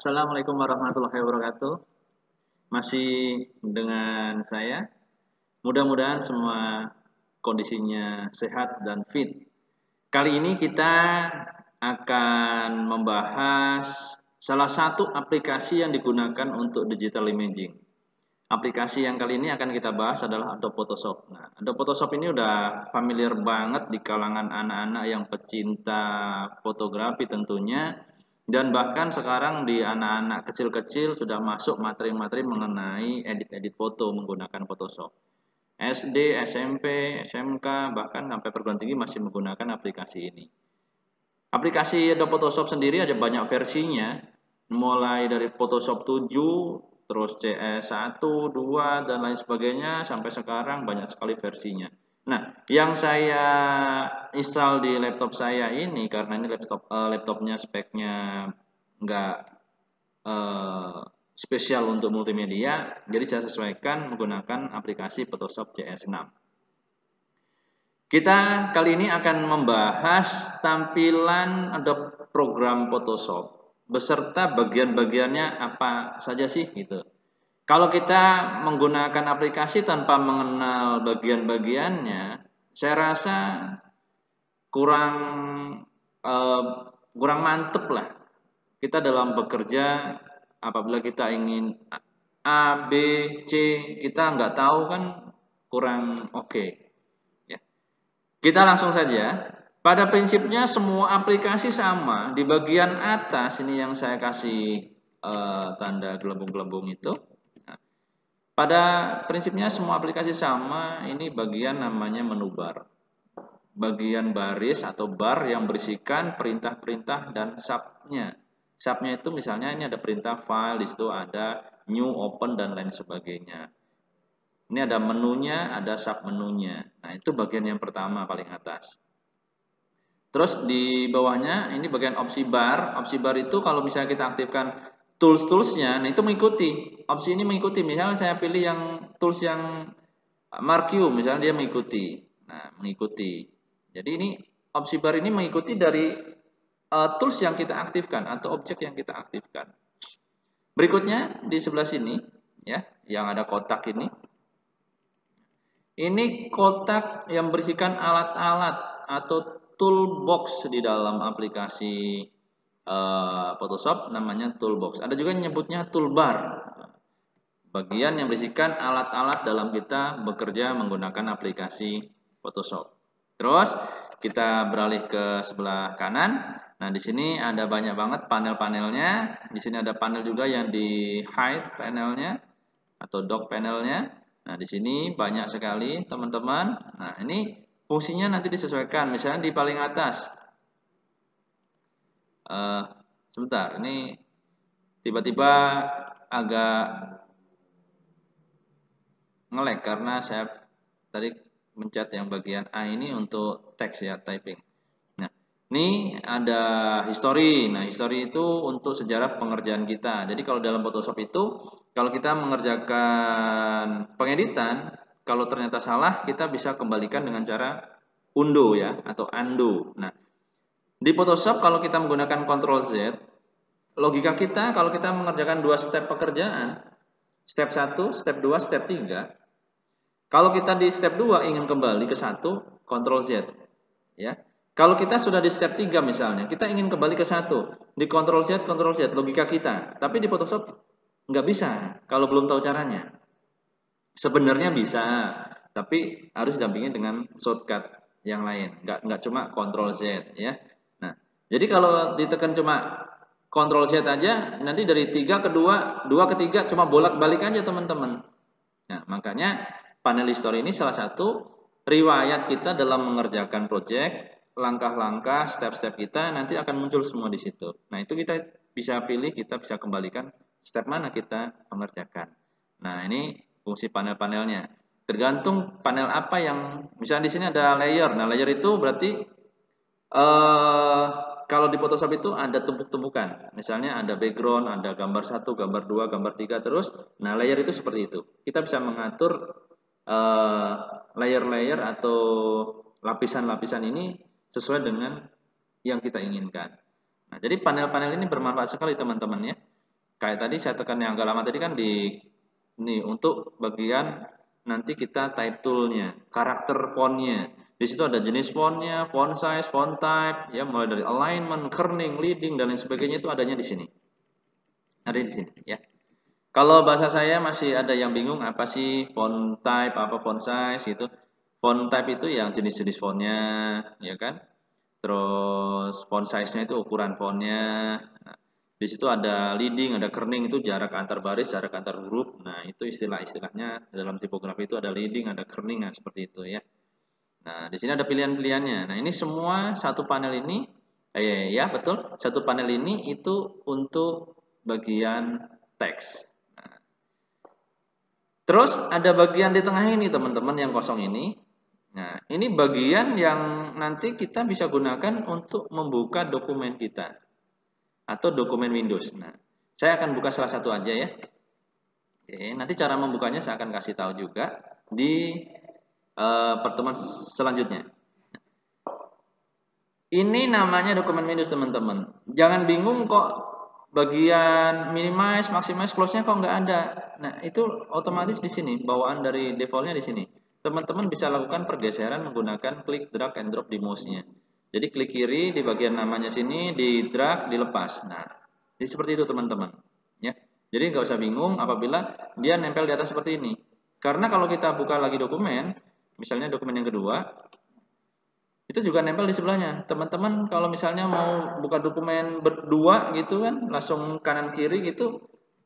Assalamualaikum warahmatullahi wabarakatuh. Masih dengan saya. Mudah-mudahan semua kondisinya sehat dan fit. Kali ini kita akan membahas salah satu aplikasi yang digunakan untuk digital imaging. Aplikasi yang kali ini akan kita bahas adalah Adobe Photoshop. Nah, Adobe Photoshop ini udah familiar banget di kalangan anak-anak yang pecinta fotografi tentunya. Dan bahkan sekarang di anak-anak kecil-kecil sudah masuk materi-materi mengenai edit-edit foto menggunakan Photoshop. SD, SMP, SMK, bahkan sampai perguruan tinggi masih menggunakan aplikasi ini. Aplikasi Adobe Photoshop sendiri ada banyak versinya, mulai dari Photoshop 7, terus CS1, 2, dan lain sebagainya, sampai sekarang banyak sekali versinya. Nah, yang saya install di laptop saya ini, karena ini laptopnya speknya nggak spesial untuk multimedia, jadi saya sesuaikan menggunakan aplikasi Photoshop CS6. Kita kali ini akan membahas tampilan Adobe program Photoshop beserta bagian-bagiannya apa saja sih gitu. Kalau kita menggunakan aplikasi tanpa mengenal bagian-bagiannya, saya rasa kurang mantep lah kita dalam bekerja. Apabila kita ingin A, B, C, kita nggak tahu kan kurang oke. Ya. Kita langsung saja. Pada prinsipnya semua aplikasi sama. Di bagian atas ini yang saya kasih tanda gelembung-gelembung itu. Nah, pada prinsipnya semua aplikasi sama. Ini bagian namanya menu bar. Bagian baris atau bar yang berisikan perintah-perintah dan sub-nya. Sub-nya itu misalnya ini ada perintah file, di situ ada new, open, dan lain sebagainya. Ini ada menunya, ada sub-menunya. Nah, itu bagian yang pertama paling atas. Terus di bawahnya ini bagian opsi bar. Opsi bar itu kalau misalnya kita aktifkan tools-toolsnya, nah itu mengikuti. Opsi ini mengikuti. Misalnya saya pilih yang tools yang Marquee, misalnya dia mengikuti. Nah, mengikuti. Jadi ini opsi bar ini mengikuti dari tools yang kita aktifkan atau objek yang kita aktifkan. Berikutnya di sebelah sini ya, yang ada kotak ini. Ini kotak yang berisikan alat-alat atau toolbox di dalam aplikasi Photoshop, namanya toolbox. Ada juga yang nyebutnya toolbar. Bagian yang berisikan alat-alat dalam kita bekerja menggunakan aplikasi Photoshop. Terus kita beralih ke sebelah kanan. Nah, di sini ada banyak banget panel-panelnya. Di sini ada panel juga yang di hide panelnya atau dock panelnya. Nah, di sini banyak sekali teman-teman. Nah, ini fungsinya nanti disesuaikan. Misalnya di paling atas. Sebentar, ini tiba-tiba agak nge-lag karena saya tadi mencet yang bagian A ini untuk teks ya, typing. Nah, ini ada history. Nah, history itu untuk sejarah pengerjaan kita. Jadi kalau dalam Photoshop itu, kalau kita mengerjakan pengeditan, kalau ternyata salah, kita bisa kembalikan dengan cara undo ya, atau undo. Nah, di Photoshop kalau kita menggunakan Ctrl Z, logika kita kalau kita mengerjakan 2 step pekerjaan, step 1, step 2, step 3, kalau kita di step 2 ingin kembali ke 1, Ctrl Z. Ya. Kalau kita sudah di step 3 misalnya, kita ingin kembali ke 1, di Ctrl Z, logika kita. Tapi di Photoshop nggak bisa kalau belum tahu caranya. Sebenarnya bisa, tapi harus didampingi dengan shortcut yang lain. Nggak cuma Ctrl Z. Ya. Nah, jadi kalau ditekan cuma Ctrl Z aja, nanti dari 3 ke 2, 2 ke 3 cuma bolak-balik aja teman-teman. Nah, makanya panel history ini salah satu riwayat kita dalam mengerjakan project, langkah-langkah, step-step kita nanti akan muncul semua di situ. Nah, itu kita bisa pilih, kita bisa kembalikan step mana kita mengerjakan. Nah, ini fungsi panel-panelnya. Tergantung panel apa yang, misalnya di sini ada layer. Nah, layer itu berarti kalau di Photoshop itu ada tumpuk-tumpukan. Misalnya ada background, ada gambar 1, gambar 2, gambar 3 terus. Nah, layer itu seperti itu. Kita bisa mengatur layer-layer atau lapisan-lapisan ini sesuai dengan yang kita inginkan. Nah, jadi panel-panel ini bermanfaat sekali teman-teman ya. kayak tadi saya tekan yang agak lama tadi kan di ini untuk bagian nanti kita type toolnya, karakter fontnya. Di situ ada jenis fontnya, font size, font type, ya mulai dari alignment, kerning, leading dan lain sebagainya itu adanya di sini. Ada di sini, ya. Kalau bahasa saya masih ada yang bingung apa sih font type, apa font size itu. Font type itu yang jenis-jenis fontnya, ya kan? Terus font size-nya itu ukuran fontnya. Nah, di situ ada leading, ada kerning itu jarak antar baris, jarak antar huruf. Nah, itu istilah-istilahnya dalam tipografi itu ada leading, ada kerning, nah seperti itu ya. Nah, di sini ada pilihan-pilihannya. Nah, ini semua satu panel ini, ya betul, satu panel ini itu untuk bagian teks. Nah, terus ada bagian di tengah ini teman-teman yang kosong ini. Nah, ini bagian yang nanti kita bisa gunakan untuk membuka dokumen kita atau dokumen Windows. Nah, saya akan buka salah satu aja ya. Oke, nanti cara membukanya saya akan kasih tahu juga di pertemuan selanjutnya. Ini namanya dokumen Windows teman-teman. Jangan bingung kok bagian minimize, maximize, close-nya kok nggak ada. Nah, itu otomatis di sini, bawaan dari defaultnya di sini. Teman-teman bisa lakukan pergeseran menggunakan klik drag and drop di mouse-nya. Jadi klik kiri di bagian namanya sini, di drag, dilepas. Nah, jadi seperti itu teman-teman. Ya, jadi nggak usah bingung apabila dia nempel di atas seperti ini. Karena kalau kita buka lagi dokumen, misalnya dokumen yang kedua, itu juga nempel di sebelahnya. Teman-teman kalau misalnya mau buka dokumen berdua gitu kan, langsung kanan kiri gitu,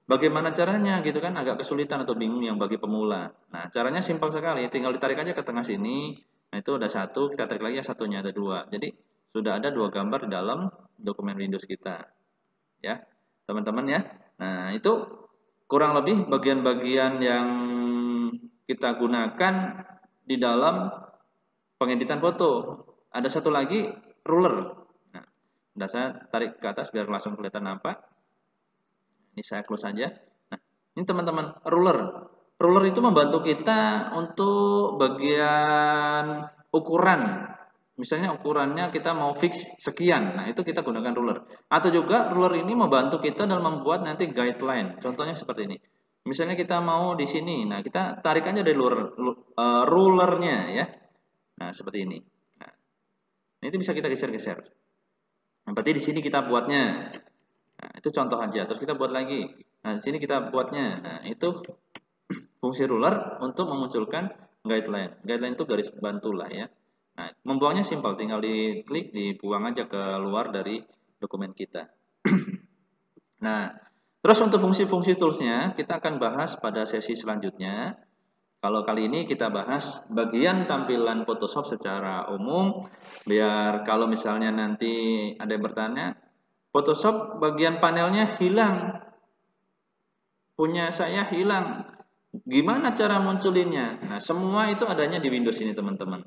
bagaimana caranya gitu kan, agak kesulitan atau bingung yang bagi pemula. Nah, caranya simpel sekali, tinggal ditarik aja ke tengah sini. Nah, itu ada satu, kita tarik lagi satunya ada dua. Jadi sudah ada dua gambar di dalam dokumen Windows kita. Ya, teman-teman ya. Nah, itu kurang lebih bagian-bagian yang kita gunakan di dalam pengeditan foto. Ada satu lagi ruler. Nah, udah saya tarik ke atas biar langsung kelihatan nampak. Ini saya close saja. Nah, ini teman-teman ruler. Ruler itu membantu kita untuk bagian ukuran. Misalnya ukurannya kita mau fix sekian. Nah, itu kita gunakan ruler. Atau juga ruler ini membantu kita dalam membuat nanti guideline. Contohnya seperti ini. Misalnya kita mau di sini. Nah, kita tarik aja dari rulernya ya. Nah, seperti ini. Nah, itu bisa kita geser-geser. Nah, berarti di sini kita buatnya. Nah, itu contoh aja. Terus kita buat lagi. Nah, di sini kita buatnya. Nah, itu fungsi ruler untuk memunculkan guideline. Guideline itu garis bantu lah ya. Nah, membuangnya simpel. Tinggal diklik, dibuang aja ke luar dari dokumen kita. Nah, terus untuk fungsi-fungsi toolsnya, kita akan bahas pada sesi selanjutnya. Kalau kali ini kita bahas bagian tampilan Photoshop secara umum, biar kalau misalnya nanti ada yang bertanya, Photoshop bagian panelnya hilang, punya saya hilang, gimana cara munculinnya? Nah, semua itu adanya di Windows ini teman-teman.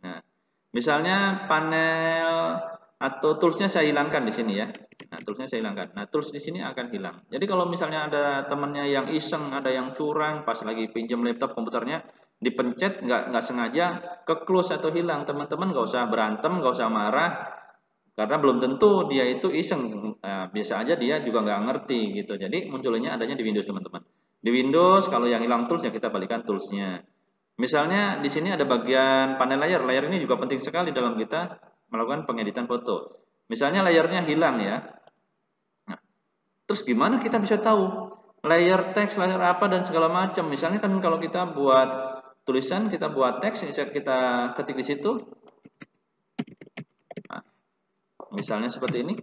Nah, misalnya panel atau toolsnya saya hilangkan di sini ya. Nah, toolsnya saya hilangkan. Nah, tools di sini akan hilang. Jadi kalau misalnya ada temannya yang iseng, ada yang curang, pas lagi pinjam laptop komputernya, dipencet nggak sengaja ke close atau hilang, teman-teman nggak usah berantem, nggak usah marah, karena belum tentu dia itu iseng. Nah, biasa aja dia juga nggak ngerti gitu. Jadi munculnya adanya di Windows teman-teman. Di Windows kalau yang hilang tools ya kita balikan toolsnya. Misalnya di sini ada bagian panel layer. Layer ini juga penting sekali dalam kita melakukan pengeditan foto. Misalnya layernya hilang ya. Nah, terus gimana kita bisa tahu layer teks, layer apa dan segala macam. Misalnya kan kalau kita buat tulisan, kita buat teks, bisa kita ketik di situ. Nah, misalnya seperti ini.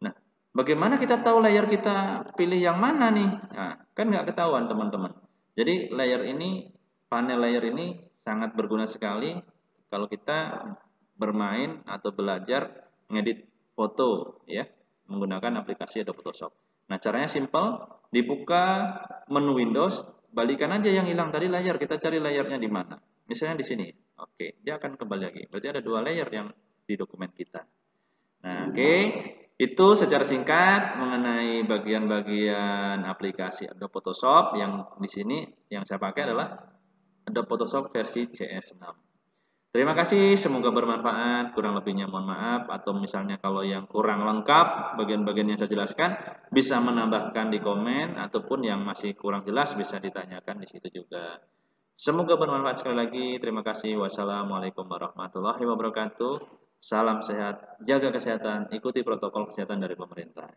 Nah, bagaimana kita tahu layer kita pilih yang mana nih? Nah, kan nggak ketahuan teman-teman. Jadi layer ini, panel layer ini sangat berguna sekali kalau kita bermain atau belajar ngedit foto ya menggunakan aplikasi Adobe Photoshop. Nah, caranya simple, dibuka menu Windows, balikan aja yang hilang tadi layar, kita cari layarnya di mana. Misalnya di sini. Oke, dia akan kembali lagi. Berarti ada dua layer yang di dokumen kita. Nah, oke. Itu secara singkat mengenai bagian-bagian aplikasi Adobe Photoshop yang di sini yang saya pakai adalah Adobe Photoshop versi CS6. Terima kasih, semoga bermanfaat. Kurang lebihnya mohon maaf, atau misalnya kalau yang kurang lengkap bagian-bagian yang saya jelaskan bisa menambahkan di komen, ataupun yang masih kurang jelas bisa ditanyakan di situ juga. Semoga bermanfaat sekali lagi. Terima kasih. Wassalamualaikum warahmatullahi wabarakatuh. Salam sehat, jaga kesehatan, ikuti protokol kesehatan dari pemerintah.